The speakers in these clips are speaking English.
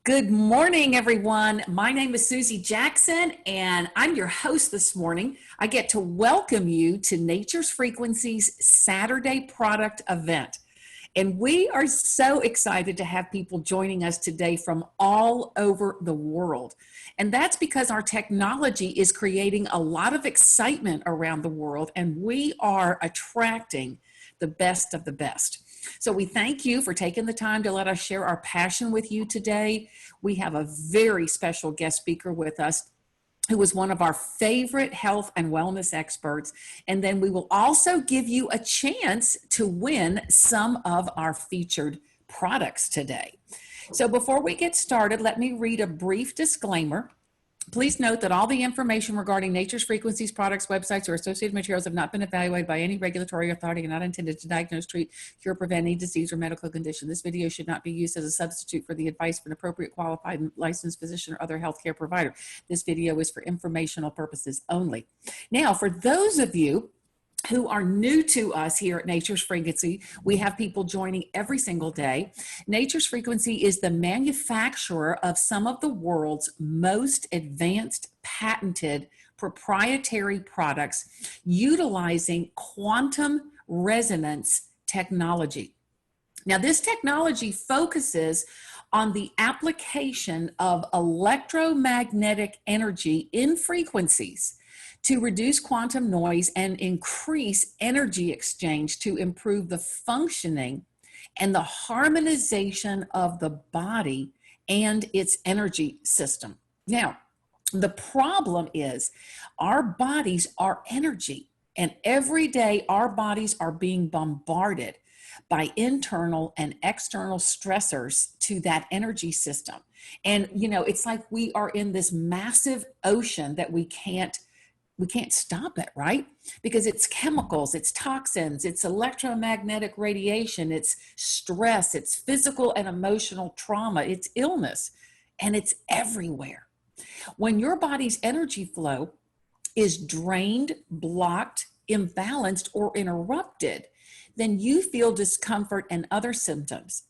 Good morning, everyone. My name is Susie Jackson, and I'm your host this morning. I get to welcome you to Nature's Frequencies Saturday product event. And we are so excited to have people joining us today from all over the world. And that's because our technology is creating a lot of excitement around the world, and we are attracting the best of the best. So we thank you for taking the time to let us share our passion with you today. We have a very special guest speaker with us who is one of our favorite health and wellness experts. And then we will also give you a chance to win some of our featured products today. So before we get started, let me read a brief disclaimer. Please note that all the information regarding Nature's Frequencies products, websites, or associated materials have not been evaluated by any regulatory authority and not intended to diagnose, treat, cure, prevent any disease or medical condition. This video should not be used as a substitute for the advice of an appropriate qualified and licensed physician or other healthcare provider. This video is for informational purposes only. Now, for those of you who are new to us here at Nature's Frequency, we have people joining every single day. Nature's Frequency is the manufacturer of some of the world's most advanced, patented, proprietary products utilizing quantum resonance technology. Now, this technology focuses on the application of electromagnetic energy in frequencies to reduce quantum noise and increase energy exchange to improve the functioning and the harmonization of the body and its energy system. Now, the problem is our bodies are energy, and every day our bodies are being bombarded by internal and external stressors to that energy system. And, it's like we are in this massive ocean that we can't stop it, right? Because it's chemicals, it's toxins, it's electromagnetic radiation, it's stress, it's physical and emotional trauma, it's illness, and it's everywhere. When your body's energy flow is drained, blocked, imbalanced, or interrupted, then you feel discomfort and other symptoms.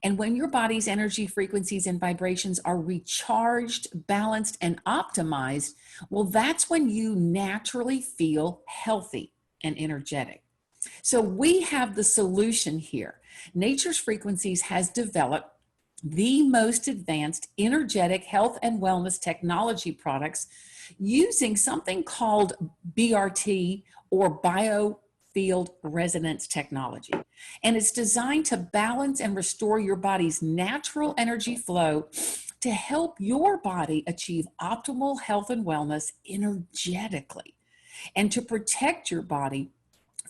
And when your body's energy frequencies and vibrations are recharged, balanced, and optimized, well, that's when you naturally feel healthy and energetic. So we have the solution here. Nature's Frequencies has developed the most advanced energetic health and wellness technology products using something called BRT, or biofield resonance technology. And it's designed to balance and restore your body's natural energy flow to help your body achieve optimal health and wellness energetically, and to protect your body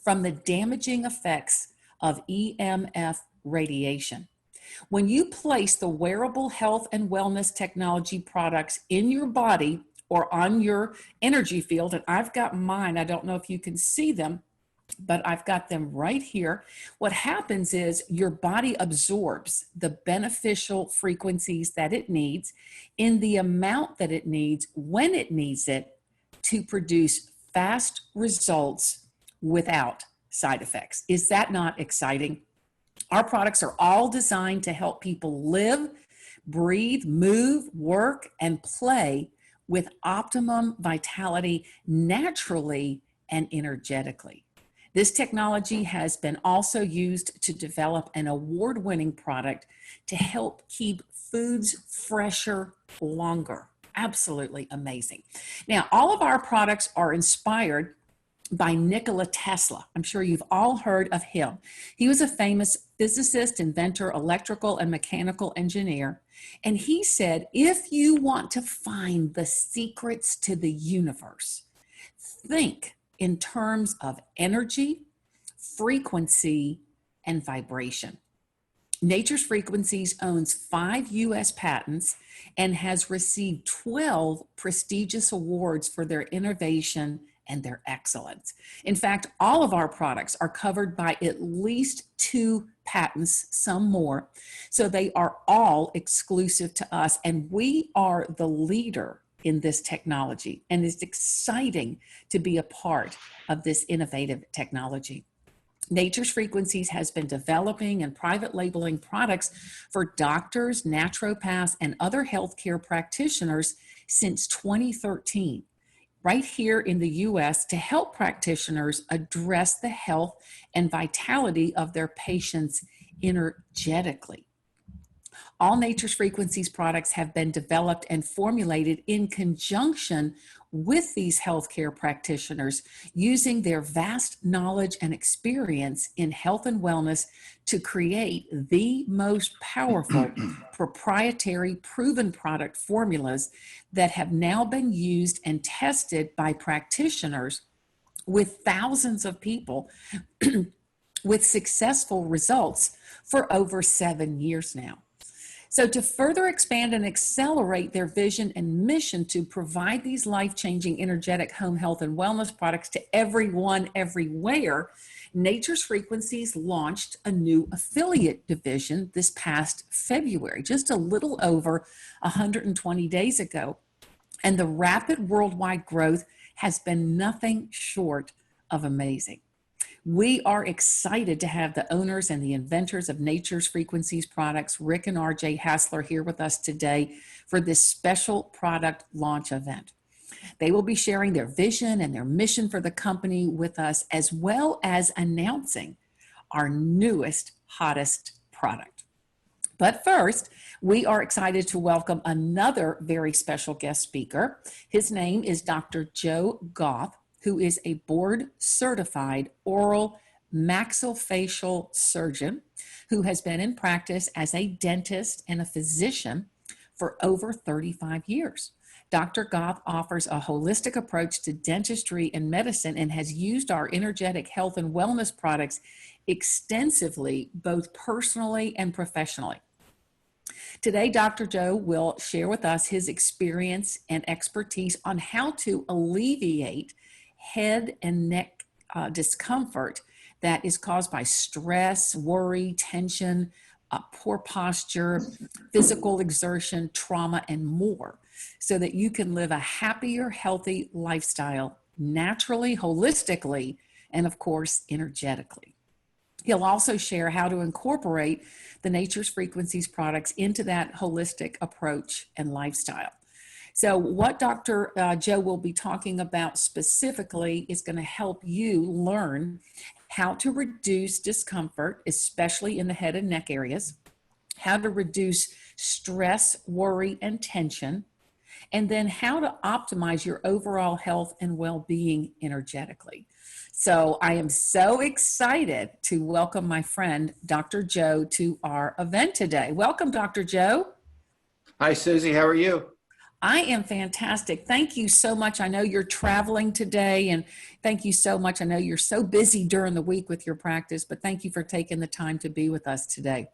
from the damaging effects of EMF radiation. When you place the wearable health and wellness technology products in your body or on your energy field, and I've got mine, I don't know if you can see them, but I've got them right here. What happens is your body absorbs the beneficial frequencies that it needs in the amount that it needs when it needs it to produce fast results without side effects. Is that not exciting? Our products are all designed to help people live, breathe, move, work, and play with optimum vitality naturally and energetically. This technology has been also used to develop an award-winning product to help keep foods fresher longer. Absolutely amazing. Now, all of our products are inspired by Nikola Tesla. I'm sure you've all heard of him. He was a famous physicist, inventor, electrical and mechanical engineer. And he said, if you want to find the secrets to the universe, think in terms of energy, frequency, and vibration. Nature's Frequencies owns 5 U.S. patents and has received 12 prestigious awards for their innovation and their excellence. In fact, all of our products are covered by at least 2 patents, some more. So they are all exclusive to us, and we are the leader in this technology, and it's exciting to be a part of this innovative technology. Nature's Frequencies has been developing and private labeling products for doctors, naturopaths, and other healthcare practitioners since 2013, right here in the US, to help practitioners address the health and vitality of their patients energetically. All Nature's Frequencies products have been developed and formulated in conjunction with these healthcare practitioners, using their vast knowledge and experience in health and wellness to create the most powerful proprietary proven product formulas that have now been used and tested by practitioners with thousands of people with successful results for over 7 years now. So, to further expand and accelerate their vision and mission to provide these life-changing, energetic home health and wellness products to everyone, everywhere, Nature's Frequencies launched a new affiliate division this past February, just a little over 120 days ago. And the rapid worldwide growth has been nothing short of amazing. We are excited to have the owners and the inventors of Nature's Frequencies products, Rick and RJ Hassler, here with us today for this special product launch event. They will be sharing their vision and their mission for the company with us, as well as announcing our newest, hottest product. But first, we are excited to welcome another very special guest speaker. His name is Dr. Joe Goth, who is a board-certified oral maxillofacial surgeon who has been in practice as a dentist and a physician for over 35 years. Dr. Goth offers a holistic approach to dentistry and medicine and has used our energetic health and wellness products extensively, both personally and professionally. Today, Dr. Joe will share with us his experience and expertise on how to alleviate head and neck discomfort that is caused by stress, worry, tension, poor posture, physical exertion, trauma, and more, so that you can live a happier, healthy lifestyle naturally, holistically, and of course, energetically. He'll also share how to incorporate the Nature's Frequencies products into that holistic approach and lifestyle. So what Dr. Joe will be talking about specifically is going to help you learn how to reduce discomfort, especially in the head and neck areas, how to reduce stress, worry, and tension, and then how to optimize your overall health and well-being energetically. So I am so excited to welcome my friend, Dr. Joe, to our event today. Welcome, Dr. Joe. Hi, Susie. How are you? I am fantastic. Thank you so much. I know you're traveling today, and thank you so much. I know you're so busy during the week with your practice, but thank you for taking the time to be with us today.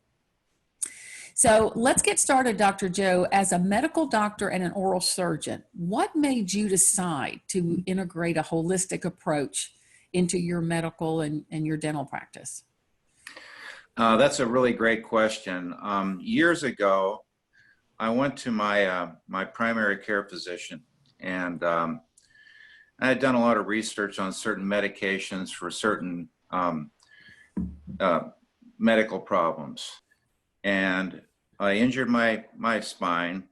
So let's get started, Dr. Joe. As a medical doctor and an oral surgeon, what made you decide to integrate a holistic approach into your medical and your dental practice? That's a really great question. Years ago, I went to my primary care physician, and I had done a lot of research on certain medications for certain medical problems. And I injured my spine,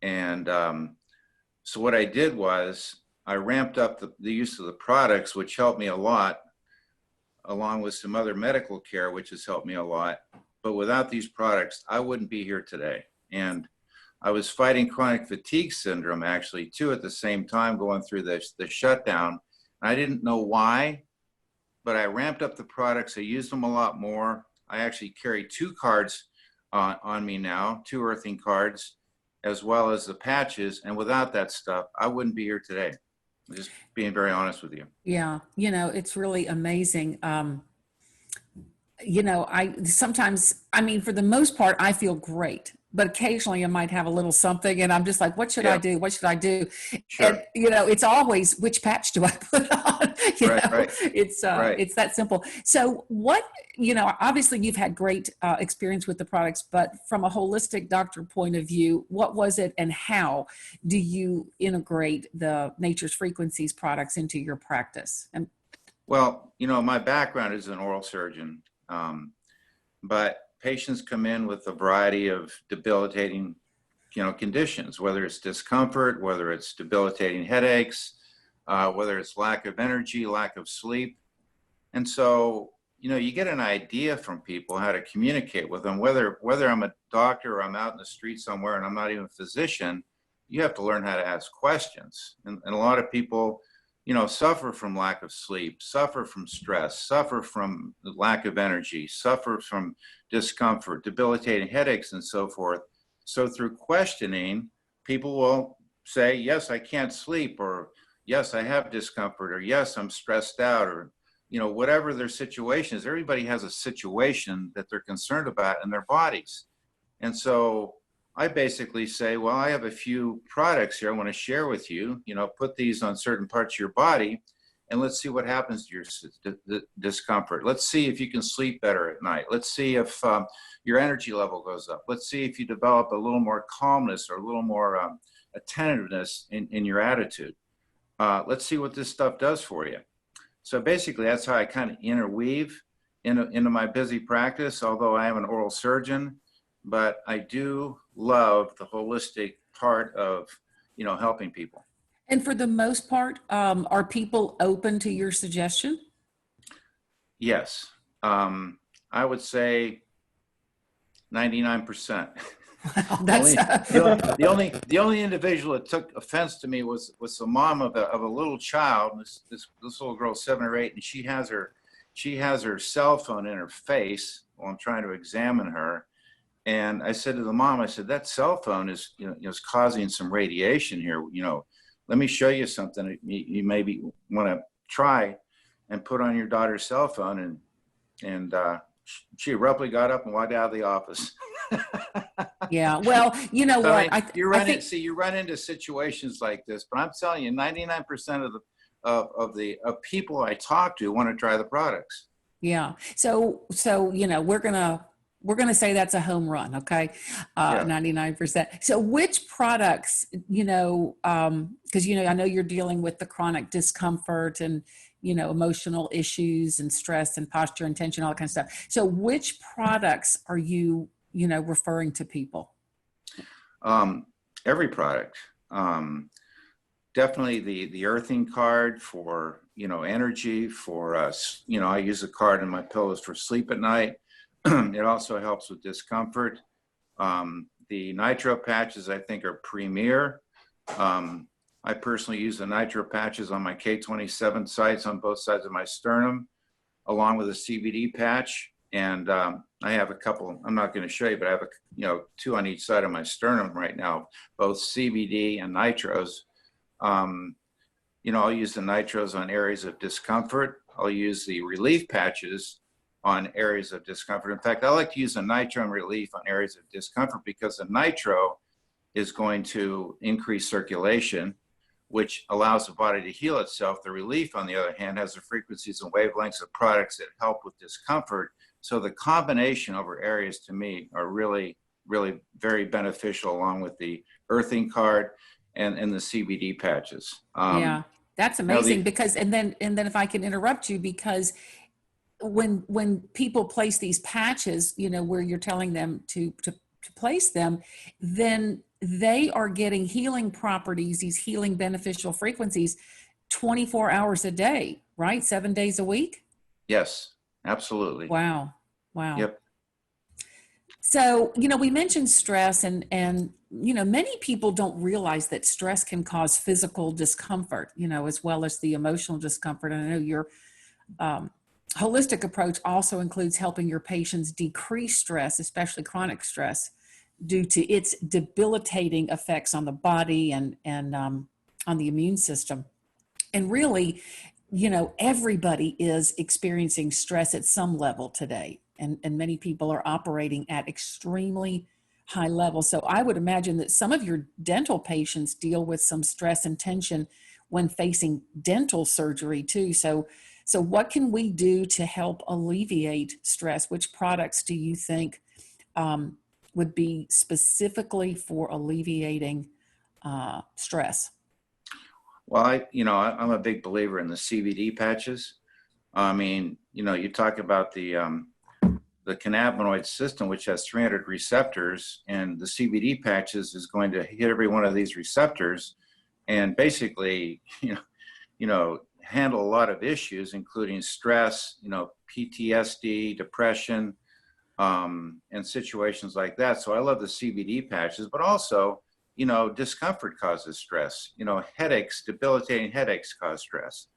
and so what I did was I ramped up the use of the products, which helped me a lot, along with some other medical care, which has helped me a lot. But without these products, I wouldn't be here today. And I was fighting chronic fatigue syndrome, actually, too, at the same time, going through the shutdown. I didn't know why, but I ramped up the products. I used them a lot more. I actually carry 2 cards on me now, 2 earthing cards, as well as the patches. And without that stuff, I wouldn't be here today. I'm just being very honest with you. Yeah, it's really amazing. I sometimes, for the most part, I feel great, but occasionally I might have a little something and I'm just like, what should I do? What should I do? Sure. And, it's always, which patch do I put on? Right. It's that simple. So obviously you've had great experience with the products, but from a holistic doctor point of view, what was it and how do you integrate the Nature's Frequencies products into your practice? And Well, my background is an oral surgeon, but patients come in with a variety of debilitating, conditions, whether it's discomfort, whether it's debilitating headaches, whether it's lack of energy, lack of sleep. And so, you get an idea from people how to communicate with them, whether I'm a doctor or I'm out in the street somewhere and I'm not even a physician. You have to learn how to ask questions. And a lot of people, suffer from lack of sleep, suffer from stress, suffer from lack of energy, suffer from discomfort, debilitating headaches, and so forth. So through questioning, people will say, yes, I can't sleep, or yes, I have discomfort, or yes, I'm stressed out, or whatever their situation is. Everybody has a situation that they're concerned about in their bodies. And so I basically say, well, I have a few products here I want to share with you. Put these on certain parts of your body, and let's see what happens to your discomfort. Let's see if you can sleep better at night. Let's see if your energy level goes up. Let's see if you develop a little more calmness or a little more attentiveness in your attitude. Let's see what this stuff does for you. So basically, that's how I kind of interweave into my busy practice, although I am an oral surgeon. But I do love the holistic part of, helping people. And for the most part, are people open to your suggestion? Yes. I would say 99%. Wow, that's The only individual that took offense to me was the mom of a little child. This little girl, 7 or 8, and she has her cell phone in her face while I'm trying to examine her. And I said to the mom, I said, that cell phone is is causing some radiation here. Let me show you something you maybe want to try and put on your daughter's cell phone. And she abruptly got up and walked out of the office. Yeah. Well, you know So, what? you run into situations like this, but I'm telling you, 99% of people I talk to want to try the products. Yeah. So we're gonna say that's a home run, okay? Yeah. 99%. So which products, because I know you're dealing with the chronic discomfort and emotional issues and stress and posture and tension, all that kind of stuff. So which products are you, referring to people? Every product. Definitely the earthing card for energy, for us. I use a card in my pillows for sleep at night. It also helps with discomfort. The nitro patches, I think, are premier. I personally use the nitro patches on my K27 sites on both sides of my sternum, along with a CBD patch. And I have a couple, I'm not going to show you, but I have 2 on each side of my sternum right now, both CBD and nitros. I'll use the nitros on areas of discomfort. I'll use the relief patches on areas of discomfort. In fact, I like to use a nitro and relief on areas of discomfort because the nitro is going to increase circulation, which allows the body to heal itself. The relief, on the other hand, has the frequencies and wavelengths of products that help with discomfort. So the combination over areas, to me, are really, really very beneficial, along with the earthing card and the CBD patches. Yeah, that's amazing because, and then if I can interrupt you, because when people place these patches, where you're telling them to place them, then they are getting healing properties, these healing beneficial frequencies 24 hours a day, right? 7 days a week? Yes, absolutely. Wow. Yep. So, we mentioned stress and many people don't realize that stress can cause physical discomfort, as well as the emotional discomfort. And I know your holistic approach also includes helping your patients decrease stress, especially chronic stress, due to its debilitating effects on the body and on the immune system. And really, everybody is experiencing stress at some level today. And many people are operating at extremely high levels. So I would imagine that some of your dental patients deal with some stress and tension when facing dental surgery too. So what can we do to help alleviate stress? Which products do you think would be specifically for alleviating stress? Well, I'm a big believer in the CBD patches. I mean, you talk about the cannabinoid system, which has 300 receptors, and the CBD patches is going to hit every one of these receptors, and basically, handle a lot of issues, including stress, PTSD, depression, and situations like that. So I love the CBD patches, but also, discomfort causes stress. Headaches, debilitating headaches cause stress.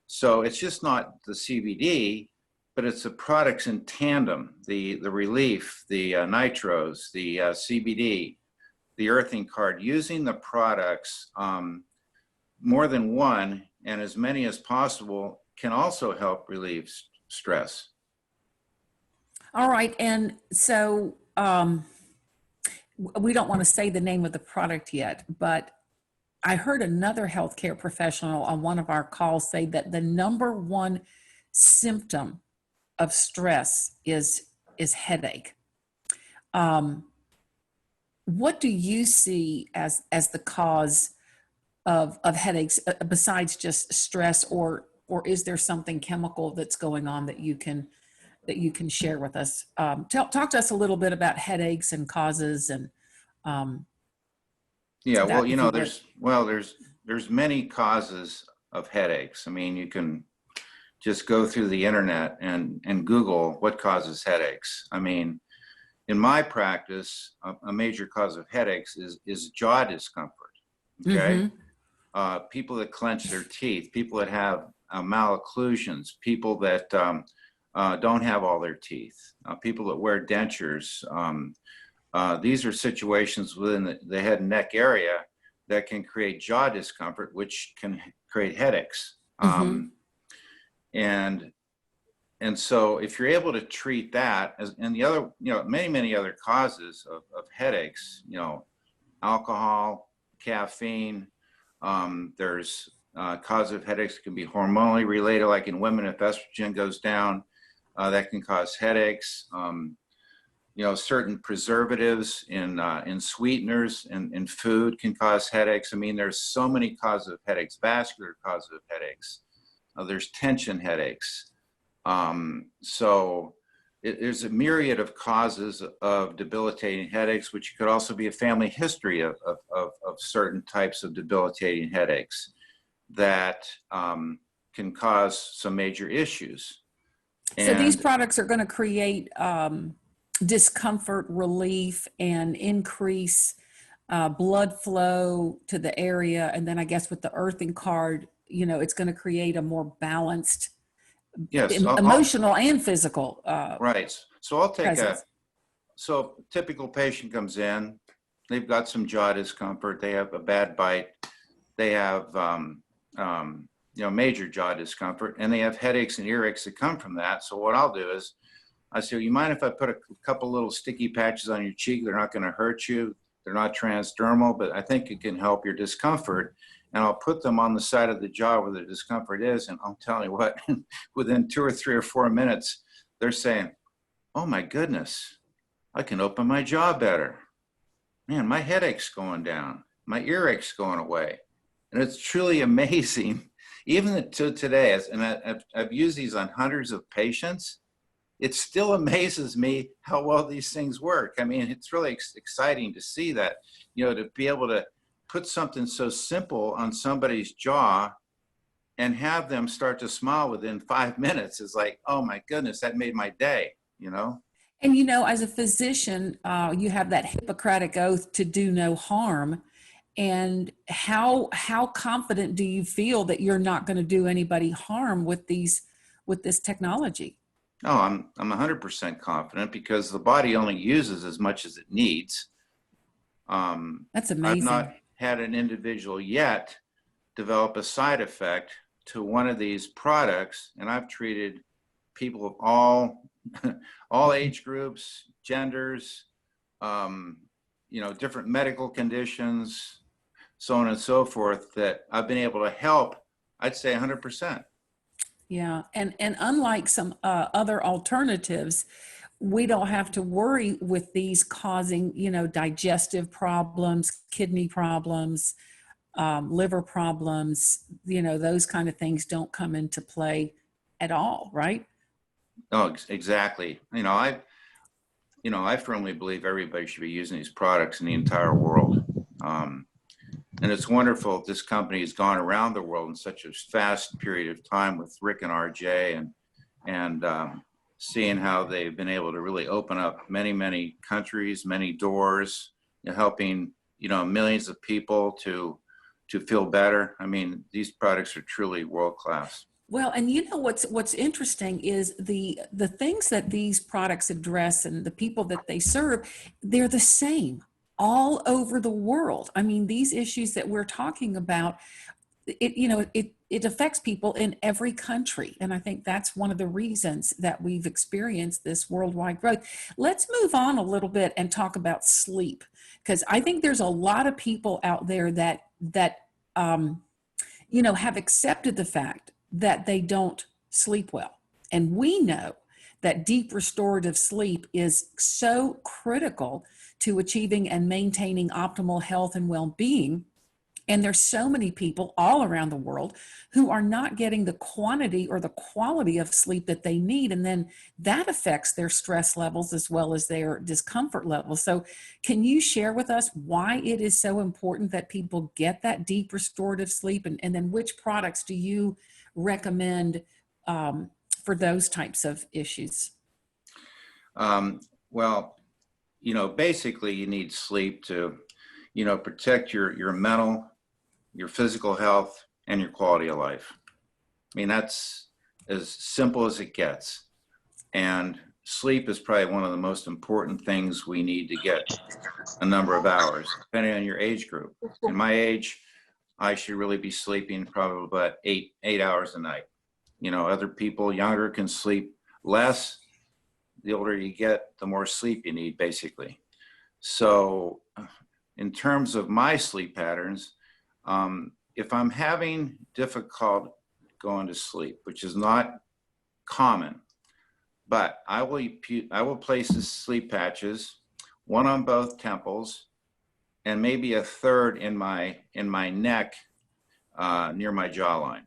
So it's just not the CBD, but it's the products in tandem, the relief, the nitros, the CBD, the earthing card, using the products, more than one and as many as possible can also help relieve stress. All right. And so we don't want to say the name of the product yet, but I heard another healthcare professional on one of our calls say that the number one symptom of stress is headache. What do you see as the cause of headaches besides just stress, or is there something chemical that's going on that you can share with us? Talk to us a little bit about headaches and causes and yeah, well, that, there's many causes of headaches. I mean, you can just go through the internet and Google what causes headaches. I mean, in my practice, a major cause of headaches is jaw discomfort. Okay. Mm-hmm. People that clench their teeth, people that have malocclusions, people that don't have all their teeth, people that wear dentures. These are situations within the head and neck area that can create jaw discomfort, which can create headaches. Mm-hmm. And so if you're able to treat that, and the other, many other causes of headaches, alcohol, caffeine, there's cause of headaches can be hormonally related, like in women, if estrogen goes down, that can cause headaches. Certain preservatives in sweeteners and in food can cause headaches. I mean, there's so many causes of headaches, vascular causes of headaches. There's tension headaches. So there's a myriad of causes of debilitating headaches, which could also be a family history of certain types of debilitating headaches that can cause some major issues. So these products are going to create discomfort relief and increase blood flow to the area. And then I guess with the earthing card, it's going to create a more balanced, yes, emotional and physical. Right. So I'll take presence. so typical patient comes in, they've got some jaw discomfort, they have a bad bite, they have major jaw discomfort, and they have headaches and earaches that come from that. So what I'll do is I say, you mind if I put a couple little sticky patches on your cheek? They're not going to hurt you. They're not transdermal, but I think it can help your discomfort. And I'll put them on the side of the jaw where the discomfort is. And I'm telling you what, within 2 or 3 or 4 minutes, they're saying, oh my goodness, I can open my jaw better. Man, my headache's going down. My earache's going away. And it's truly amazing. Even to today, and I've used these on hundreds of patients, it still amazes me how well these things work. I mean, it's really exciting to see that, to be able to put something so simple on somebody's jaw and have them start to smile within 5 minutes is like, oh my goodness, that made my day, And, as a physician, you have that Hippocratic oath to do no harm. And how confident do you feel that you're not going to do anybody harm with this technology? Oh, I'm 100% confident because the body only uses as much as it needs. That's amazing. I've not had an individual yet develop a side effect to one of these products, and I've treated people of all age groups, genders, different medical conditions, so on and so forth, that I've been able to help, I'd say 100%. Yeah. And unlike some other alternatives, we don't have to worry with these causing, digestive problems, kidney problems, liver problems, those kind of things don't come into play at all, right? Oh, exactly. I firmly believe everybody should be using these products in the entire world. And it's wonderful this company has gone around the world in such a fast period of time with Rick and RJ, and seeing how they've been able to really open up many, many countries, many doors, helping millions of people to feel better. I mean, these products are truly world class. Well, and what's interesting is the things that these products address and the people that they serve, they're the same all over the world. I mean, these issues that we're talking about, it affects people in every country. And I think that's one of the reasons that we've experienced this worldwide growth. Let's move on a little bit and talk about sleep, because I think there's a lot of people out there that have accepted the fact that they don't sleep well. And we know that deep restorative sleep is so critical to achieving and maintaining optimal health and well-being. And there's so many people all around the world who are not getting the quantity or the quality of sleep that they need. And then that affects their stress levels as well as their discomfort levels. So can you share with us why it is so important that people get that deep restorative sleep? And then which products do you recommend for those types of issues? Well, basically you need sleep to, protect your mental, your physical health, and your quality of life. I mean, that's as simple as it gets. And sleep is probably one of the most important things we need to get a number of hours, depending on your age group. In my age, I should really be sleeping probably about eight hours a night. Other people younger can sleep less. The older you get, the more sleep you need, basically. So in terms of my sleep patterns, if I'm having difficult going to sleep, which is not common, but I will place the sleep patches, one on both temples, and maybe a third in my neck near my jawline.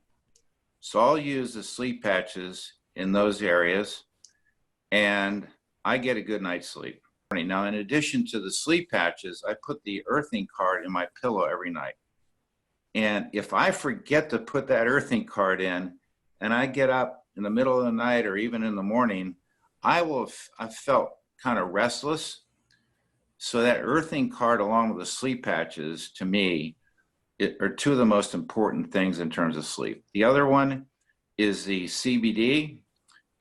So I'll use the sleep patches in those areas, and I get a good night's sleep. Now, in addition to the sleep patches, I put the earthing card in my pillow every night. And if I forget to put that earthing card in, and I get up in the middle of the night or even in the morning, I felt kind of restless. So that earthing card along with the sleep patches, to me, are two of the most important things in terms of sleep. The other one is the CBD.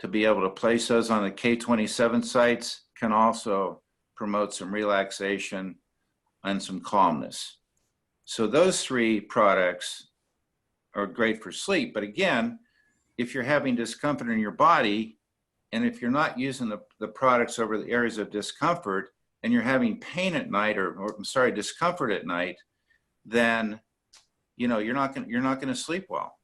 To be able to place those on the K27 sites can also promote some relaxation and some calmness. So those three products are great for sleep. But again, if you're having discomfort in your body, and if you're not using the products over the areas of discomfort, and you're having pain at night, discomfort at night, then you're not going to sleep well.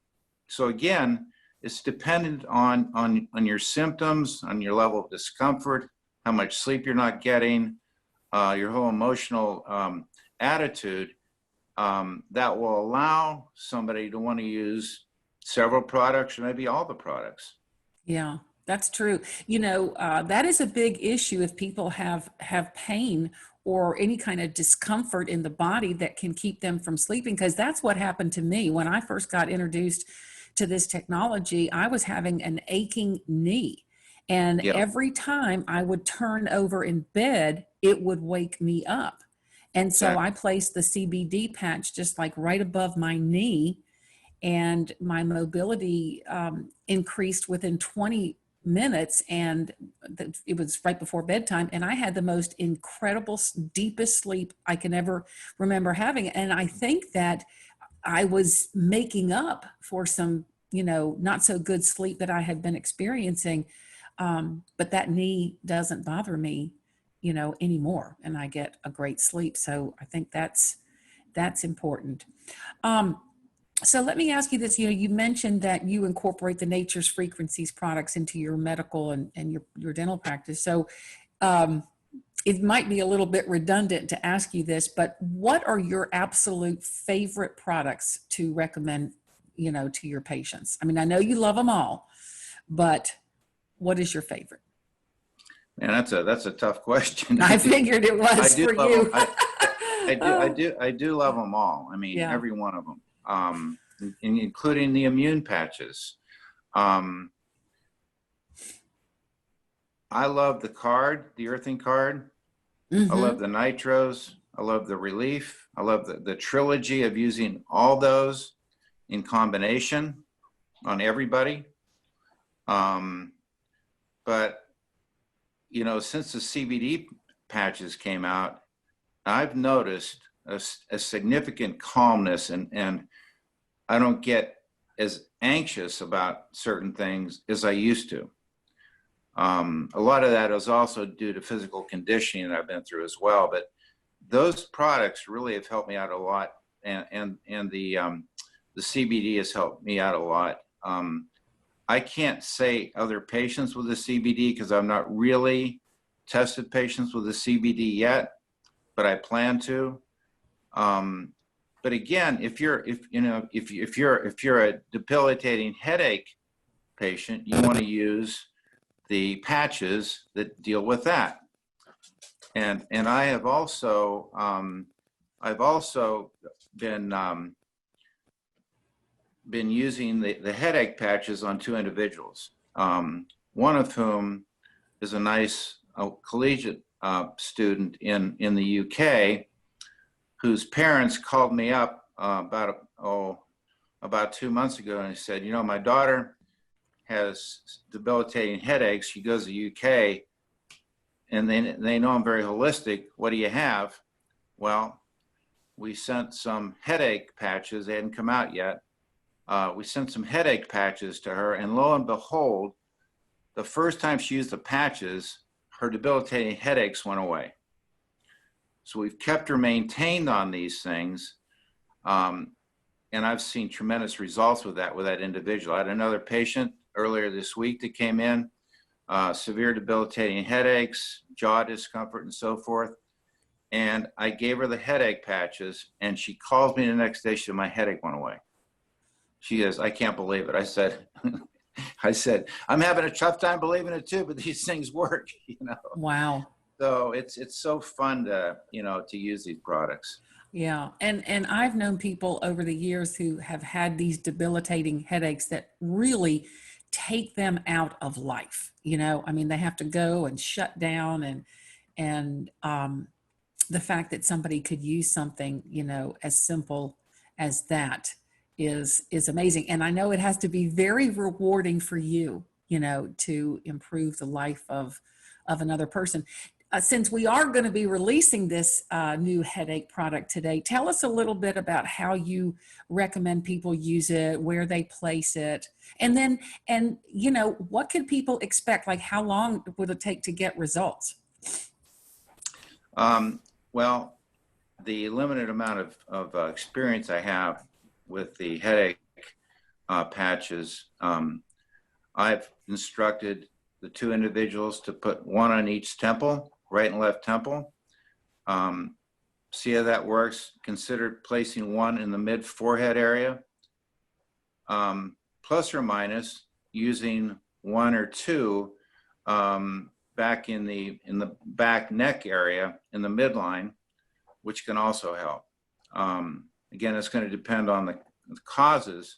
So again, it's dependent on your symptoms, on your level of discomfort, how much sleep you're not getting, your whole emotional attitude. That will allow somebody to want to use several products or maybe all the products. Yeah, that's true. That is a big issue if people have pain or any kind of discomfort in the body that can keep them from sleeping, because that's what happened to me when I first got introduced to this technology. I was having an aching knee, and every time I would turn over in bed, it would wake me up. And so I placed the CBD patch just like right above my knee, and my mobility increased within 20 minutes, and it was right before bedtime, and I had the most incredible, deepest sleep I can ever remember having. And I think that I was making up for some, not so good sleep that I had been experiencing. But that knee doesn't bother me, anymore, and I get a great sleep. So I think that's important. So let me ask you this. You mentioned that you incorporate the Nature's Frequencies products into your medical and your dental practice. So it might be a little bit redundant to ask you this, but what are your absolute favorite products to recommend, to your patients? I mean, I know you love them all, but what is your favorite? Man, that's a tough question. I figured it I was do for love them. you. I do love them all. I mean, Yeah. every one of them, including the immune patches. Um, I love the card, the earthing card. I love Mm-hmm. the nitros. I love the relief. I love the trilogy of using all those in combination on everybody. Um, but you know, since the CBD patches came out, I've noticed a significant calmness, and I don't get as anxious about certain things as I used to. A lot of that is also due to physical conditioning that I've been through as well. But those products really have helped me out a lot, and the CBD has helped me out a lot. I can't say other patients with the CBD because I've not really tested patients with the CBD yet, but I plan to. But again, if you're a debilitating headache patient, you want to use the patches that deal with that. And I have also been using the headache patches on two individuals. One of whom is a nice collegiate student in the UK, whose parents called me up about 2 months ago, and he said, you know, my daughter has debilitating headaches. She goes to the UK, and they know I'm very holistic. What do you have? Well, we sent some headache patches. They hadn't come out yet. We sent some headache patches to her, and lo and behold, the first time she used the patches, her debilitating headaches went away. So we've kept her maintained on these things, and I've seen tremendous results with that individual. I had another patient earlier this week that came in, severe debilitating headaches, jaw discomfort, and so forth. And I gave her the headache patches, and she calls me the next day. She said, my headache went away. She goes, I can't believe it. I said, I'm having a tough time believing it too, but these things work, you know. Wow. So it's so fun to, you know, to use these products. Yeah. And I've known people over the years who have had these debilitating headaches that really take them out of life. You know, I mean, they have to go and shut down, and the fact that somebody could use something, you know, as simple as that is amazing. And I know it has to be very rewarding for you, you know, to improve the life of another person. Since we are going to be releasing this new headache product today, tell us a little bit about how you recommend people use it, where they place it, and then, and you know, what can people expect? Like, how long would it take to get results? Well, the limited amount of experience I have with the headache patches, I've instructed the two individuals to put one on each temple, right and left temple. See how that works. Consider placing one in the mid forehead area, plus or minus using one or two back in the back neck area in the midline, which can also help. Again, it's going to depend on the causes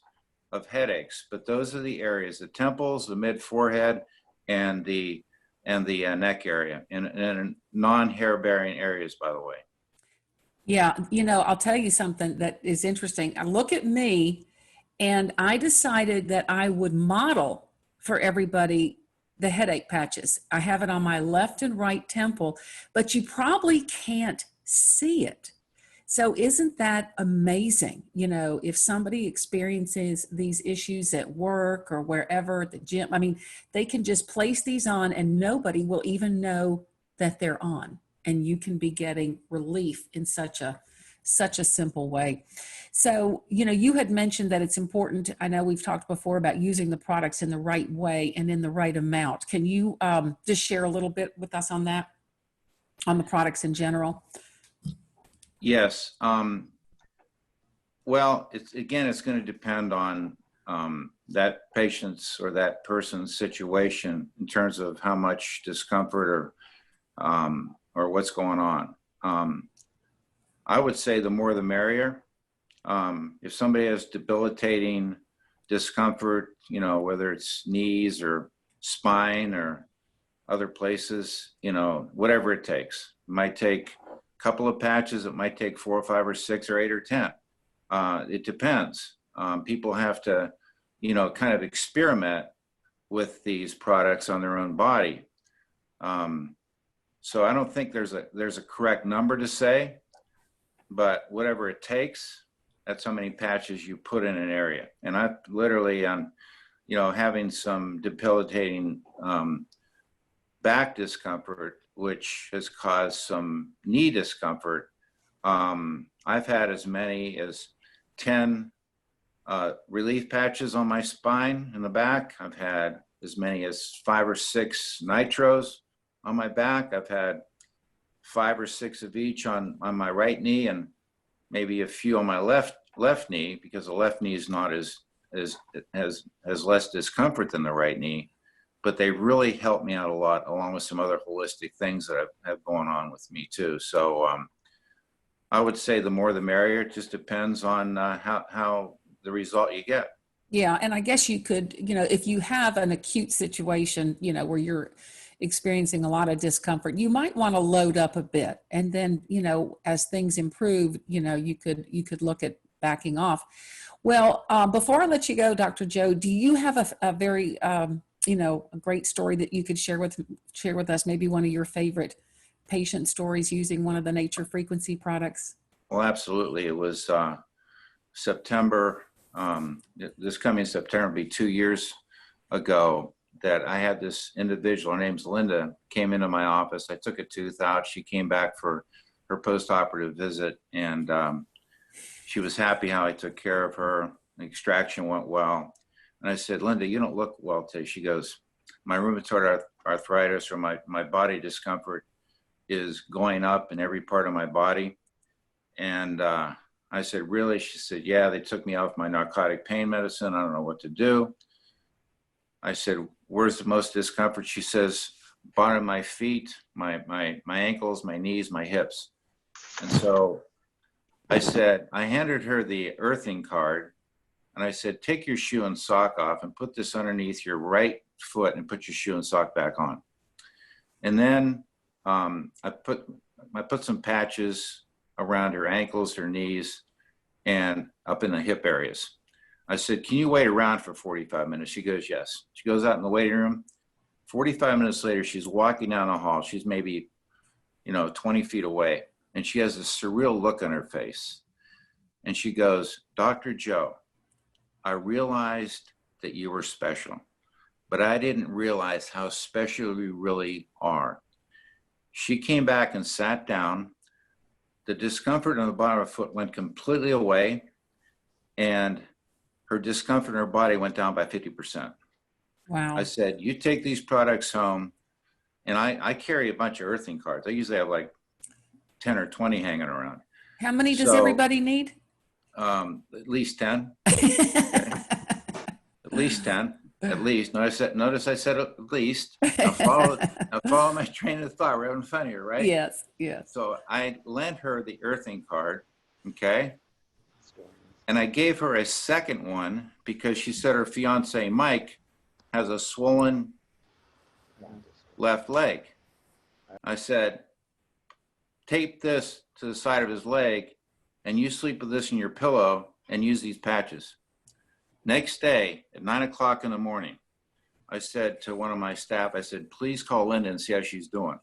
of headaches, but those are the areas: the temples, the mid forehead, and the neck area, and non-hair bearing areas, by the way. Yeah, you know, I'll tell you something that is interesting. I look at me, and I decided that I would model for everybody the headache patches. I have it on my left and right temple, but you probably can't see it. So isn't that amazing? You know, if somebody experiences these issues at work or wherever, at the gym, I mean, they can just place these on and nobody will even know that they're on. And you can be getting relief in such a simple way. So, you know, you had mentioned that it's important. I know we've talked before about using the products in the right way and in the right amount. Can you just share a little bit with us on that, on the products in general? Yes. Well, it's going to depend on that patient's or that person's situation in terms of how much discomfort or what's going on. I would say the more the merrier. If somebody has debilitating discomfort, whether it's knees or spine or other places, whatever it takes. It might take a couple of patches. It might take 4 or 5 or 6 or 8 or 10. It depends. People have to, kind of experiment with these products on their own body. So I don't think there's a correct number to say, but whatever it takes, that's how many patches you put in an area. And I literally, having some debilitating back discomfort, which has caused some knee discomfort. I've had as many as 10 relief patches on my spine in the back. I've had as many as 5 or 6 nitros on my back. I've had 5 or 6 of each on my right knee, and maybe a few on my left knee, because the left knee is not has less discomfort than the right knee. But they really helped me out a lot, along with some other holistic things that have going on with me too. So I would say the more the merrier. It just depends on how the result you get. Yeah, and I guess you could, if you have an acute situation, where you're experiencing a lot of discomfort, you might want to load up a bit, and then, as things improve, you could look at backing off. Well, before I let you go, Dr. Joe, do you have a very a great story that you could share with us? Maybe one of your favorite patient stories using one of the Nature Frequency products. Well, absolutely. It was September. This coming September will be 2 years ago that I had this individual. Her name's Linda. Came into my office. I took a tooth out. She came back for her post-operative visit, and she was happy how I took care of her. The extraction went well. And I said, Linda, you don't look well today. She goes, my rheumatoid arthritis or my body discomfort is going up in every part of my body. And I said, really? She said, yeah, they took me off my narcotic pain medicine. I don't know what to do. I said, where's the most discomfort? She says, bottom of my feet, my ankles, my knees, my hips. And so I handed her the earthing card. And I said, take your shoe and sock off and put this underneath your right foot and put your shoe and sock back on. And then I put some patches around her ankles, her knees, and up in the hip areas. I said, can you wait around for 45 minutes? She goes, yes. She goes out in the waiting room. 45 minutes later, she's walking down the hall. She's maybe, 20 feet away. And she has a surreal look on her face. And she goes, Dr. Joe, I realized that you were special, but I didn't realize how special you really are. She came back and sat down. The discomfort on the bottom of her foot went completely away, and her discomfort in her body went down by 50%. Wow. I said, you take these products home, and I carry a bunch of earthing cards. I usually have like 10 or 20 hanging around. How many does everybody need? At least 10. Okay. At least 10. At least. Notice I said at least. Now follow my train of thought. We're having fun here, right? Yes. So I lent her the earthing card, okay? And I gave her a second one because she said her fiance, Mike, has a swollen left leg. I said, tape this to the side of his leg, and you sleep with this in your pillow and use these patches. Next day at 9 o'clock in the morning, I said to one of my staff, I said, please call Linda and see how she's doing.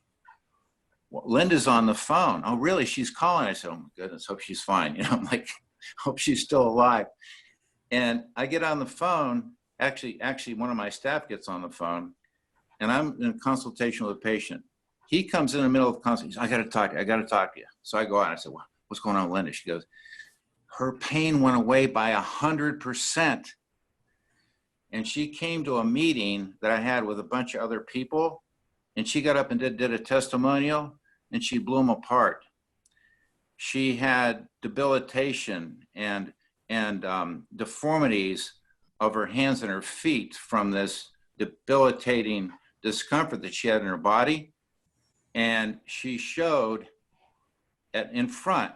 Well, Linda's on the phone. Oh, really? She's calling. I said, oh my goodness, hope she's fine. I'm like, hope she's still alive. And I get on the phone. Actually, one of my staff gets on the phone, and I'm in a consultation with a patient. He comes in the middle of the consultation. I got to talk to you. So I go out and I said, well, what's going on with Linda? She goes, her pain went away by 100%. And she came to a meeting that I had with a bunch of other people, and she got up and did a testimonial, and she blew them apart. She had debilitation and deformities of her hands and her feet from this debilitating discomfort that she had in her body. And she showed in front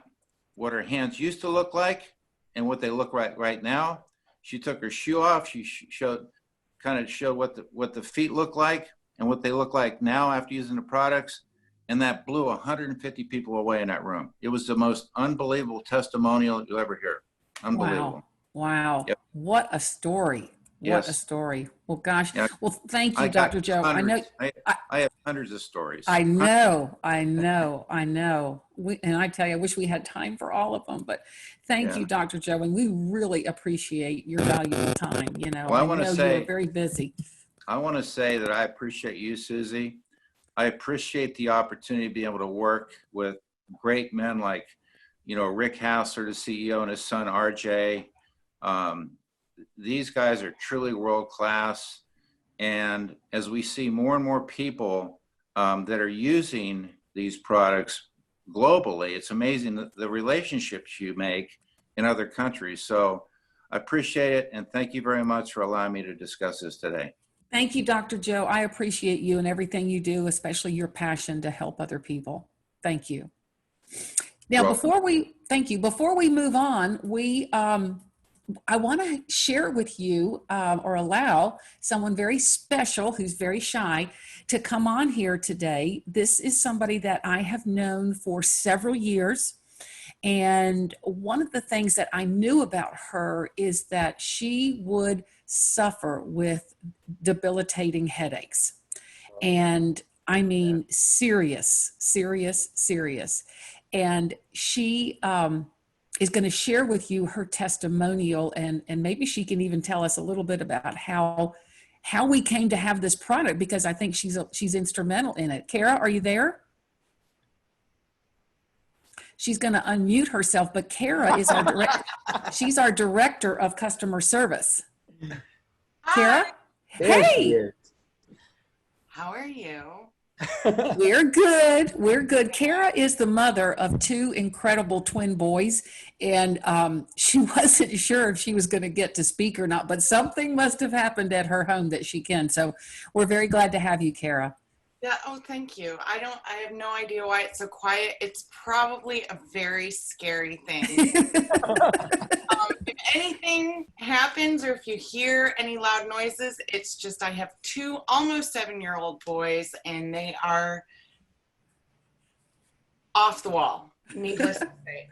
what her hands used to look like and what they look right now. She took her shoe off. She showed what the feet look like and what they look like now after using the products. And that blew 150 people away in that room. It was the most unbelievable testimonial you'll ever hear. Unbelievable. Wow. Yep. What a story. What a story. Well, gosh. Yeah. Well, thank you, Dr. Joe. Hundreds. I have hundreds of stories. I know. And I tell you, I wish we had time for all of them, but thank you, Dr. Joe. And we really appreciate your valuable time. Well, I know you're very busy. I want to say that I appreciate you, Susie. I appreciate the opportunity to be able to work with great men like, Rick Hassler, the CEO, and his son, RJ. These guys are truly world-class. And as we see more and more people that are using these products globally, it's amazing the relationships you make in other countries. So I appreciate it. And thank you very much for allowing me to discuss this today. Thank you, Dr. Joe. I appreciate you and everything you do, especially your passion to help other people. Thank you. Now, before we move on, I want to share with you or allow someone very special who's very shy to come on here today. This is somebody that I have known for several years. And one of the things that I knew about her is that she would suffer with debilitating headaches. And I mean, serious. And she is going to share with you her testimonial, and maybe she can even tell us a little bit about how we came to have this product, because I think she's instrumental in it. Kara, are you there? She's going to unmute herself, but Kara is she's our director of customer service. Kara? Hey. How are you? We're good. Kara is the mother of two incredible twin boys, and she wasn't sure if she was going to get to speak or not, but something must have happened at her home that she can. So we're very glad to have you, Kara. Yeah. Oh, thank you. I have no idea why it's so quiet. It's probably a very scary thing. If anything happens, or if you hear any loud noises, it's just, I have two almost 7-year-old boys, and they are off the wall, needless to say.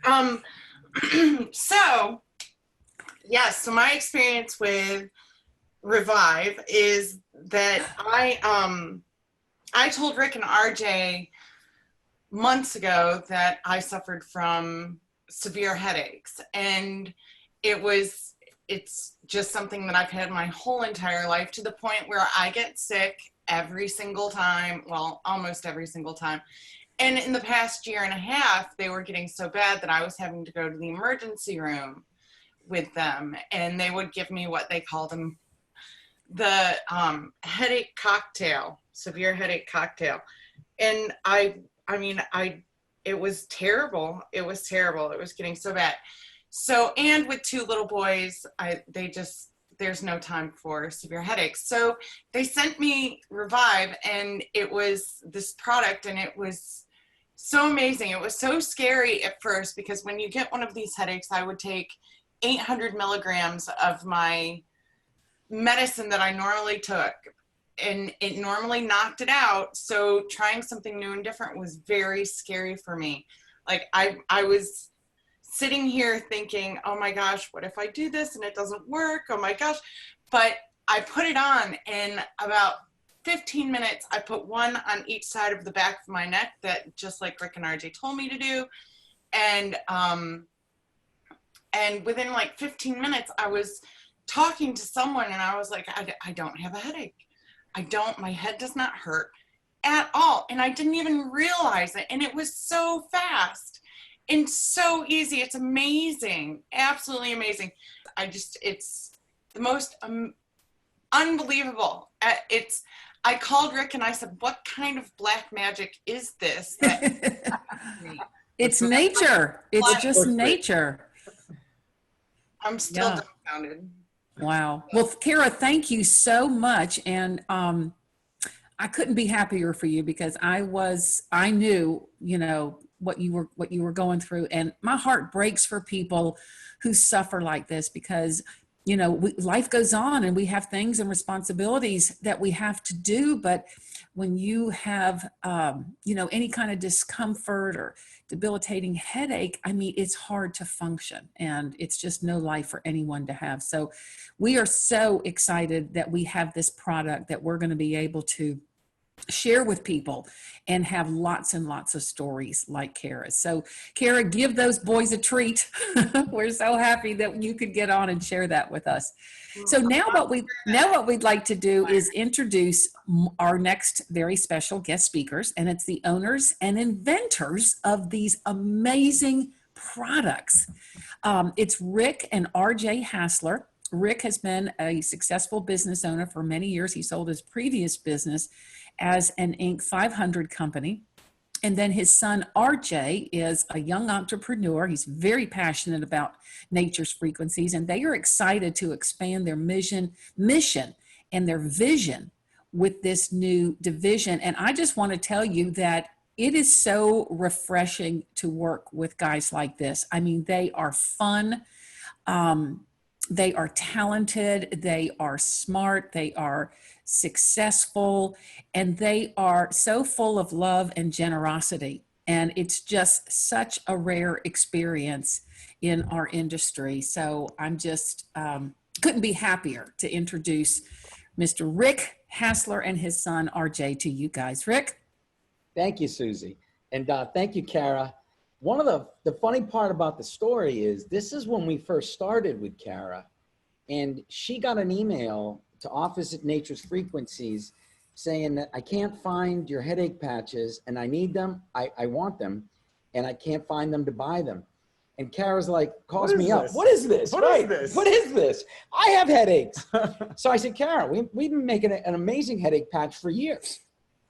So my experience with Revive is that I told Rick and RJ months ago that I suffered from severe headaches, and it's just something that I've had my whole entire life, to the point where I get sick every single time, well, almost every single time. And in the past year and a half, they were getting so bad that I was having to go to the emergency room with them, and they would give me what they called the headache cocktail, severe headache cocktail. And it was terrible. It was terrible. It was getting so bad. So, and with two little boys, there's no time for severe headaches. So they sent me Revive, and it was this product, and it was so amazing. It was so scary at first, because when you get one of these headaches, I would take 800 milligrams of my medicine that I normally took, and it normally knocked it out. So trying something new and different was very scary for me. Like I was sitting here thinking, oh my gosh, what if I do this and it doesn't work? Oh my gosh. But I put it on, and about 15 minutes, I put one on each side of the back of my neck, that just like Rick and RJ told me to do. And within like 15 minutes, I was talking to someone, and I was like, I don't have a headache. My head does not hurt at all. And I didn't even realize it. And it was so fast and so easy. It's amazing. Absolutely amazing. It's the most unbelievable. I called Rick and I said, what kind of black magic is this? It's nature. It's just nature. I'm still dumbfounded. Wow. Well, Kara, thank you so much. And I couldn't be happier for you because I knew, what you were going through. And my heart breaks for people who suffer like this because, life goes on and we have things and responsibilities that we have to do. But when you have, any kind of discomfort or debilitating headache, I mean, it's hard to function and it's just no life for anyone to have. So we are so excited that we have this product that we're going to be able to share with people and have lots and lots of stories like Kara's. So Kara, give those boys a treat. We're so happy that you could get on and share that with us. So now what we'd like to do is introduce our next very special guest speakers, and it's the owners and inventors of these amazing products. It's Rick and RJ Hassler. Rick has been a successful business owner for many years. He sold his previous business as an Inc. 500 company. And then his son, RJ, is a young entrepreneur. He's very passionate about nature's frequencies, and they are excited to expand their mission and their vision with this new division. And I just want to tell you that it is so refreshing to work with guys like this. I mean, they are fun. They are talented, they are smart, they are successful, and they are so full of love and generosity. And it's just such a rare experience in our industry. So I'm just couldn't be happier to introduce Mr. Rick Hassler and his son, RJ, to you guys. Rick? Thank you, Susie. And thank you, Kara. One of the funny part about the story is this is when we first started with Kara, and she got an email to Office at Nature's Frequencies saying that I can't find your headache patches and I need them, I want them, and I can't find them to buy them. And Kara's like, calls me up. What is this? What is this? What is this? I have headaches. So I said, Kara, we've been making an amazing headache patch for years.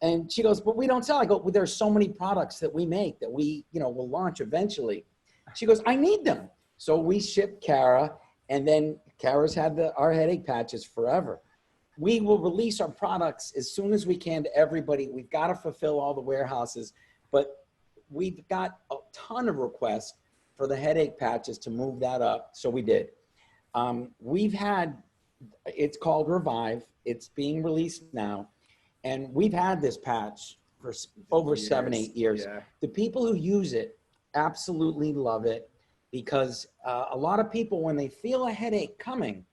And she goes, but we don't sell. I go, well, there's so many products that we make that we, will launch eventually. She goes, I need them. So we shipped Kara, and then Kara's had our headache patches forever. We will release our products as soon as we can to everybody. We've got to fulfill all the warehouses, but we've got a ton of requests for the headache patches to move that up. So we did. It's called Revive. It's being released now. And we've had this patch for over 7-8 years. Yeah. The people who use it absolutely love it because a lot of people, when they feel a headache coming,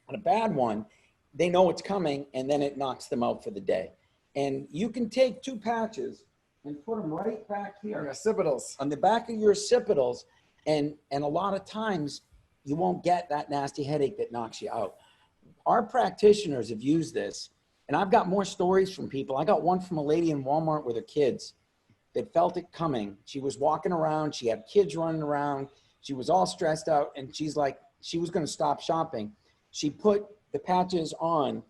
and a bad one, they know it's coming and then it knocks them out for the day. And you can take 2 patches and put them right back here. Your occipitals. On the back of your occipitals. And a lot of times you won't get that nasty headache that knocks you out. Our practitioners have used this. And I've got more stories from people. I got one from a lady in Walmart with her kids that felt it coming. She was walking around. She had kids running around. She was all stressed out. And she's like, she was going to stop shopping. She put the patches on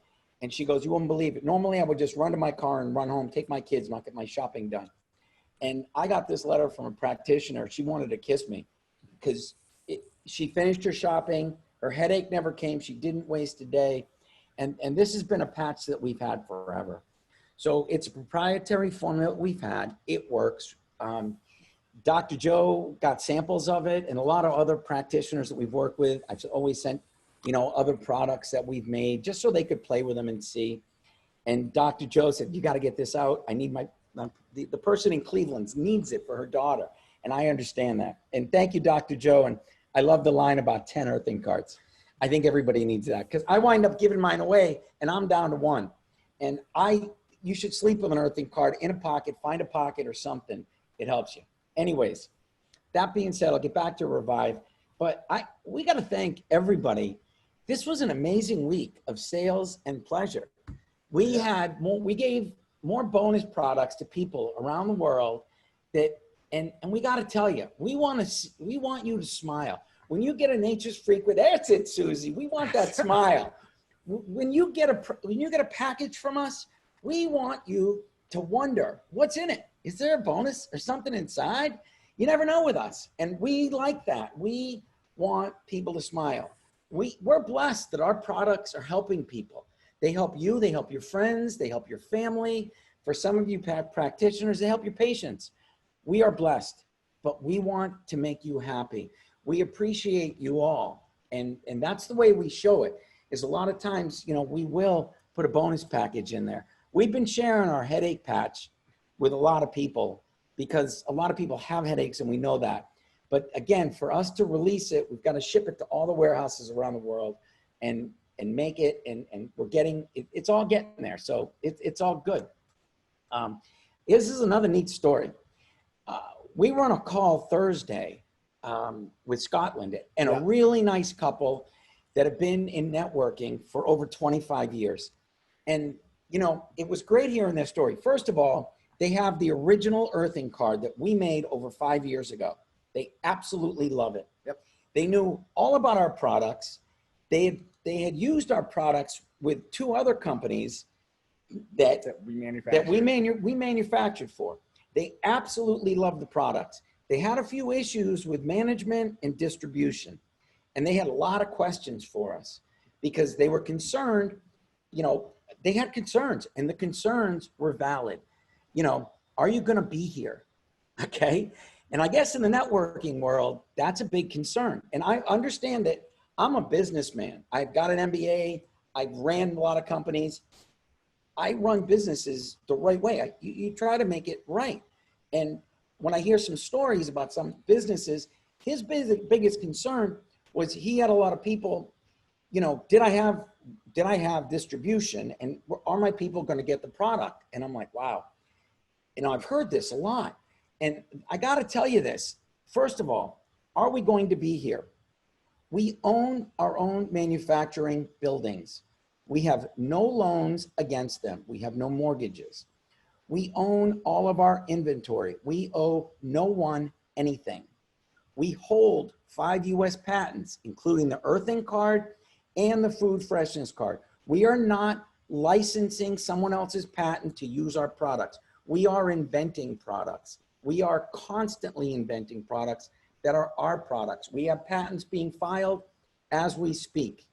and she goes, you wouldn't believe it. Normally I would just run to my car and run home, take my kids, not get my shopping done. And I got this letter from a practitioner. She wanted to kiss me because she finished her shopping. Her headache never came. She didn't waste a day. And this has been a patch that we've had forever. So it's a proprietary formula we've had. It works. Dr. Joe got samples of it and a lot of other practitioners that we've worked with. I've always sent, other products that we've made just so they could play with them and see. And Dr. Joe said, you got to get this out. I need the person in Cleveland needs it for her daughter. And I understand that. And thank you, Dr. Joe. And I love the line about 10 earthing cards. I think everybody needs that because I wind up giving mine away and I'm down to 1. And you should sleep with an earthing card in a pocket, find a pocket or something. It helps you. Anyways, that being said, I'll get back to Revive, but we got to thank everybody. This was an amazing week of sales and pleasure. We gave more bonus products to people around the world and we got to tell you, we want you to smile. When you get a Nature's Frequent, that's it, Susie. We want that smile. When you get a package from us, we want you to wonder, what's in it? Is there a bonus or something inside? You never know with us. And we like that. We want people to smile. we're blessed that our products are helping people. They help you, they help your friends, they help your family. For some of you practitioners, they help your patients. We are blessed, but we want to make you happy. We appreciate you all. And that's the way we show it, is a lot of times, you know, we will put a bonus package in there. We've been sharing our headache patch with a lot of people because a lot of people have headaches and we know that. But again, for us to release it, we've got to ship it to all the warehouses around the world and make it, and we're getting, it's all getting there. So it's all good. This is another neat story. We were on a call Thursday with Scotland, and a really nice couple that have been in networking for over 25 years. And, you know, it was great hearing their story. First of all, they have the original earthing card that we made over 5 years ago. They absolutely love it. Yep. They knew all about our products. They had used our products with 2 other companies that we manufactured for. They absolutely love the products. They had a few issues with management and distribution, and they had a lot of questions for us because they were concerned. You know, they had concerns, and the concerns were valid. You know, are you going to be here? Okay. And I guess in the networking world, that's a big concern. And I understand that. I'm a businessman. I've got an MBA. I've ran a lot of companies. I run businesses the right way. You try to make it right. And when I hear some stories about some businesses, his biggest concern was he had a lot of people, you know, did I have distribution, and are my people going to get the product? And I'm like, wow. You know, I've heard this a lot. And I got to tell you this. First of all, are we going to be here? We own our own manufacturing buildings. We have no loans against them. We have no mortgages. We own all of our inventory. We owe no one anything. We hold 5 US patents, including the earthing card and the food freshness card. We are not licensing someone else's patent to use our products. We are inventing products. We are constantly inventing products that are our products. We have patents being filed as we speak.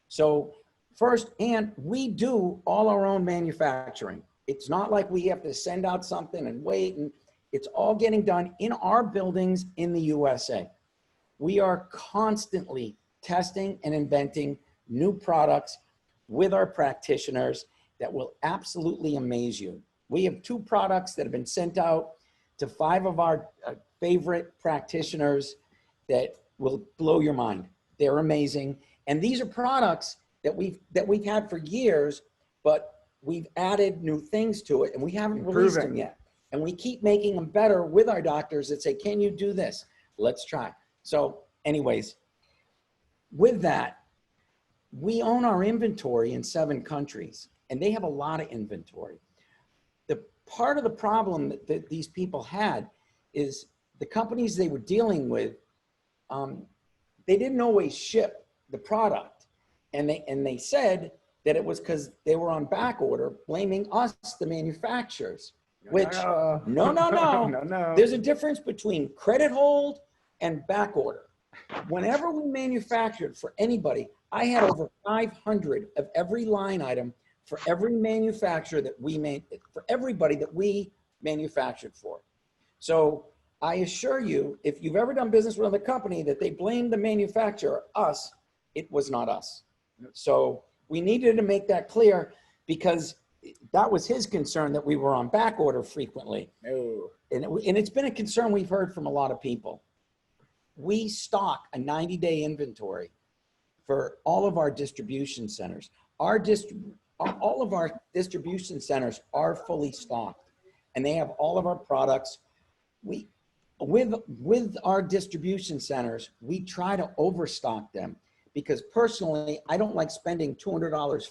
So first, and we do all our own manufacturing. It's not like we have to send out something and wait, and it's all getting done in our buildings in the USA. We are constantly testing and inventing new products with our practitioners that will absolutely amaze you. We have 2 products that have been sent out to 5 of our favorite practitioners that will blow your mind. They're amazing. And these are products that we've had for years, but we've added new things to it and we haven't released them yet. And we keep making them better with our doctors that say, can you do this? Let's try. So anyways, with that, we own our inventory in 7 countries and they have a lot of inventory. The part of the problem that these people had is the companies they were dealing with, they didn't always ship the product. And they said that it was because they were on back order, blaming us, the manufacturers, which no. There's a difference between credit hold and back order. Whenever we manufactured for anybody, I had over 500 of every line item for every manufacturer that we made, for everybody that we manufactured for. So I assure you, if you've ever done business with another company that they blame the manufacturer, us, it was not us. So we needed to make that clear because that was his concern, that we were on back order frequently. Oh. And it's been a concern we've heard from a lot of people. We stock a 90-day inventory for all of our distribution centers. All of our distribution centers are fully stocked and they have all of our products. With our distribution centers, we try to overstock them because personally, I don't like spending $200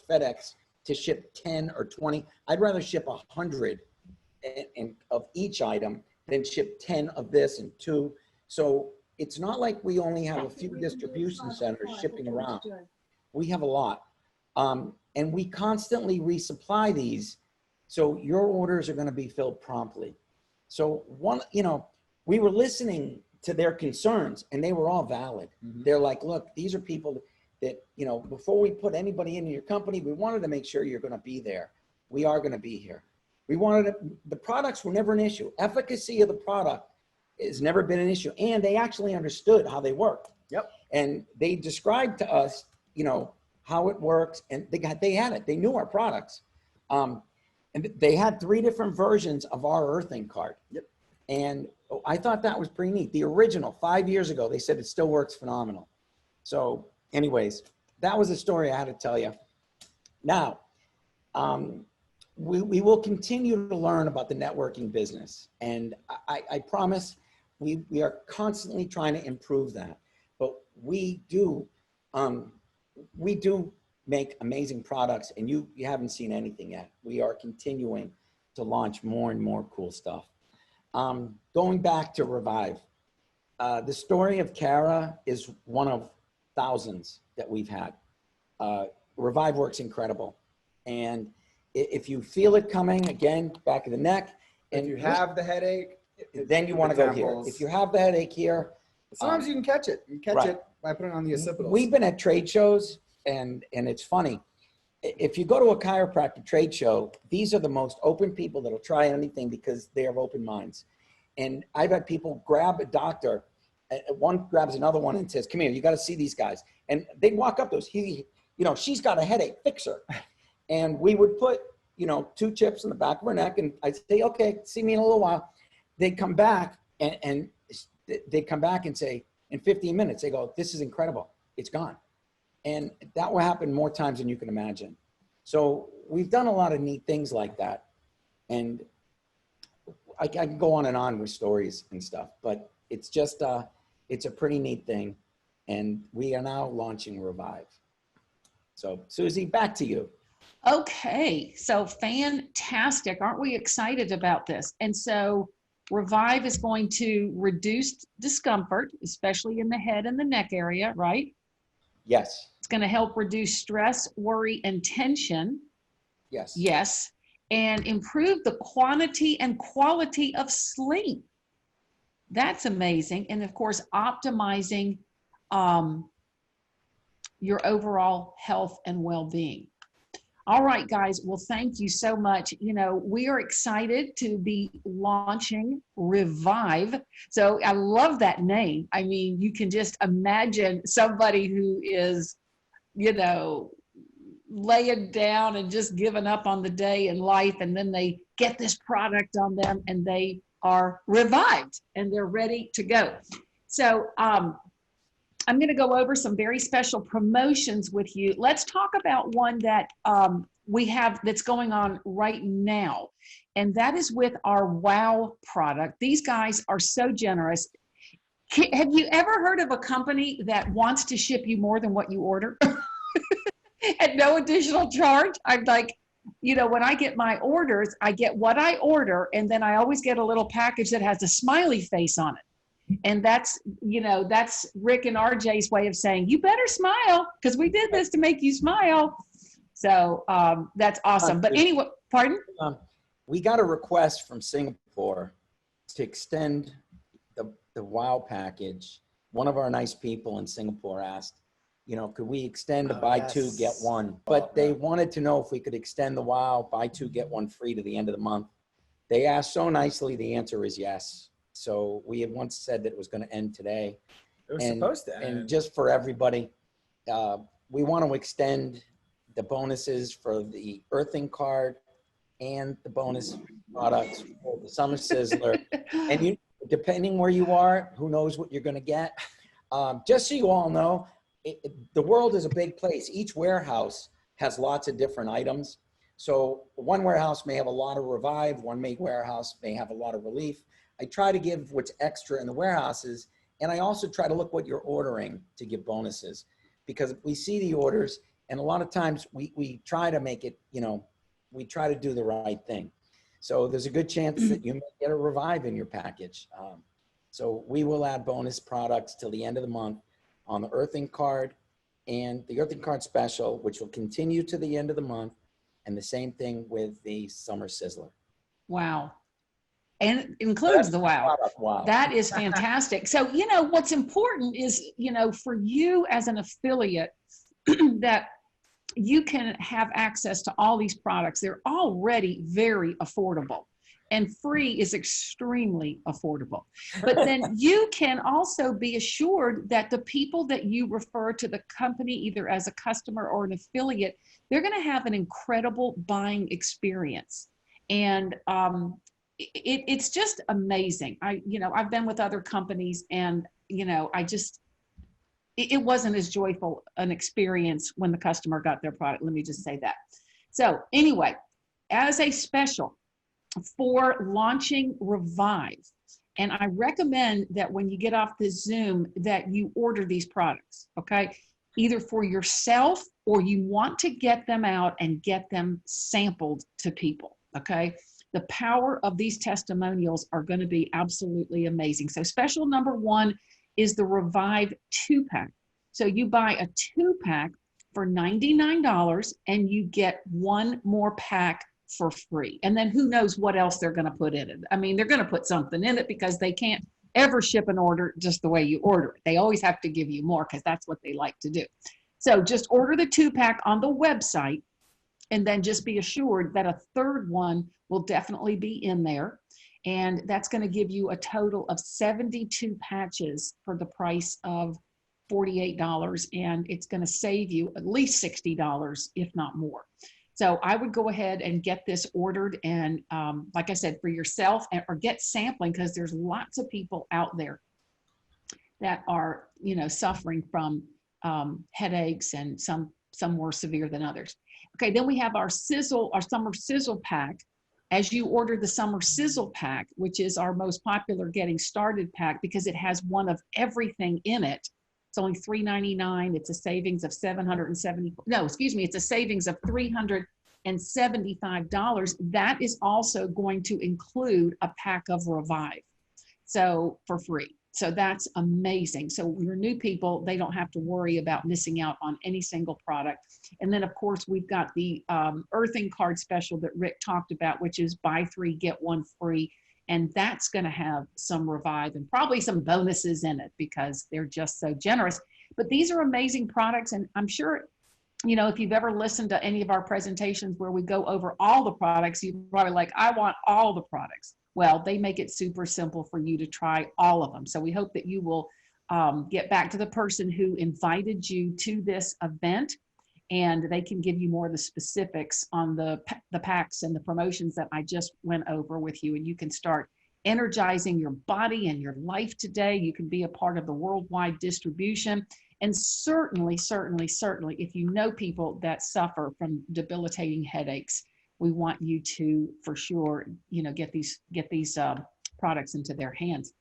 FedEx to ship 10 or 20. I'd rather ship 100 of each item than ship 10 of this and 2. So it's not like we only have a few distribution centers shipping around. We have a lot. And we constantly resupply these. So your orders are going to be filled promptly. So we were listening to their concerns and they were all valid. Mm-hmm. They're like, look, these are people that, you know, before we put anybody into your company, we wanted to make sure you're going to be there. We are going to be here. We wanted to, the products were never an issue. Efficacy of the product has never been an issue. And they actually understood how they work. Yep. And they described to us, you know, how it works, and they had it. They knew our products. And they had 3 different versions of our earthing card. Yep. And I thought that was pretty neat. The original, 5 years ago, they said it still works phenomenal. So anyways, that was the story I had to tell you. Now, we will continue to learn about the networking business. And I promise we are constantly trying to improve that. But we do make amazing products, and you haven't seen anything yet. We are continuing to launch more and more cool stuff. Going back to Revive, the story of Kara is one of thousands that we've had. Revive works incredible. And if you feel it coming, again, back of the neck, and If you have the headache, then you want to go here. temples. If you have the headache here, Sometimes you can catch it. You catch right. it by putting on the occipitals. we've been at trade shows, and it's funny. If you go to a chiropractic trade show, these are the most open people that'll try anything because they have open minds. And I've had people grab a doctor, one grabs another one and says, "Come here, you got to see these guys." And they walk up to us. She's got a headache, fix her. And we would put, 2 chips in the back of her neck, and I'd say, "Okay, see me in a little while." They'd come back and they come back and say, in 15 minutes, they go, "This is incredible. It's gone." And that will happen more times than you can imagine. So we've done a lot of neat things like that. And I can go on and on with stories and stuff, but it's just, it's a pretty neat thing. And we are now launching Revive. So Susie, back to you. Okay, so fantastic. Aren't we excited about this? And so Revive is going to reduce discomfort, especially in the head and the neck area, right? Yes. It's going to help reduce stress, worry, and tension. Yes. Yes. And improve the quantity and quality of sleep. That's amazing. And of course, optimizing your overall health and well-being. All right, guys. Well, thank you so much. We are excited to be launching Revive. So I love that name. I mean, you can just imagine somebody who is, laying down and just giving up on the day in life, and then they get this product on them and they are revived and they're ready to go. So I'm going to go over some very special promotions with you. Let's talk about one that we have that's going on right now, and that is with our WOW product. These guys are so generous. Have you ever heard of a company that wants to ship you more than what you order at no additional charge? I'm like, when I get my orders, I get what I order, and then I always get a little package that has a smiley face on it. And that's Rick and RJ's way of saying, you better smile because we did this to make you smile. So that's awesome. But anyway, pardon? We got a request from Singapore to extend the WOW package. One of our nice people in Singapore asked, could we extend the buy 2, get 1? But they wanted to know if we could extend the WOW buy 2, get 1 free to the end of the month. They asked so nicely, the answer is yes. So we had once said that it was going to end today. It was supposed to end. And just for everybody, we want to extend the bonuses for the earthing card and the bonus products for the Summer Sizzler. And depending where you are, who knows what you're going to get. Just so you all know, the world is a big place. Each warehouse has lots of different items. So one warehouse may have a lot of Revive, one warehouse may have a lot of Relief. I try to give what's extra in the warehouses, and I also try to look what you're ordering to give bonuses, because we see the orders, and a lot of times we try to make it, we try to do the right thing. So there's a good chance that you may get a Revive in your package. So we will add bonus products till the end of the month on the earthing card and the earthing card special, which will continue to the end of the month, and the same thing with the Summer Sizzler. Wow. And it includes the WOW. Wow. That is fantastic. So, what's important is, for you as an affiliate, that you can have access to all these products. They're already very affordable, and free is extremely affordable. But then you can also be assured that the people that you refer to the company, either as a customer or an affiliate, they're going to have an incredible buying experience. And it's just amazing. I've been with other companies, and it wasn't as joyful an experience when the customer got their product. Let me just say that. So anyway, as a special for launching Revive, and I recommend that when you get off the Zoom that you order these products, okay? Either for yourself or you want to get them out and get them sampled to people, okay? The power of these testimonials are going to be absolutely amazing. So special number 1 is the Revive 2-pack. So you buy a 2-pack for $99 and you get 1 more pack for free. And then who knows what else they're going to put in it. I mean, they're going to put something in it because they can't ever ship an order just the way you order it. They always have to give you more because that's what they like to do. So just order the 2-pack on the website, and then just be assured that a 3rd one will definitely be in there. And that's going to give you a total of 72 patches for the price of $48. And it's going to save you at least $60, if not more. So I would go ahead and get this ordered. And like I said, for yourself, or get sampling, because there's lots of people out there that are, suffering from headaches, and some more severe than others. Okay, then we have our summer sizzle pack. As you order the summer sizzle pack, which is our most popular getting started pack because it has one of everything in it. It's only $3.99. It's a savings of it's a savings of $375. That is also going to include a pack of Revive, so for free. So that's amazing. So your new people, they don't have to worry about missing out on any single product. And then of course, we've got the earthing card special that Rick talked about, which is buy 3, get 1 free. And that's going to have some Revive and probably some bonuses in it because they're just so generous. But these are amazing products. And I'm sure, if you've ever listened to any of our presentations where we go over all the products, you're probably like, I want all the products. Well, they make it super simple for you to try all of them. So we hope that you will get back to the person who invited you to this event, and they can give you more of the specifics on the packs and the promotions that I just went over with you. And you can start energizing your body and your life today. You can be a part of the worldwide distribution. And certainly, if you know people that suffer from debilitating headaches, we want you to, for sure, get these products into their hands.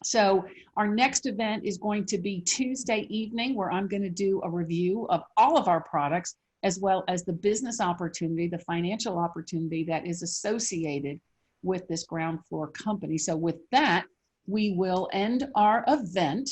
So our next event is going to be Tuesday evening, where I'm going to do a review of all of our products, as well as the business opportunity, the financial opportunity that is associated with this ground floor company. So with that, we will end our event.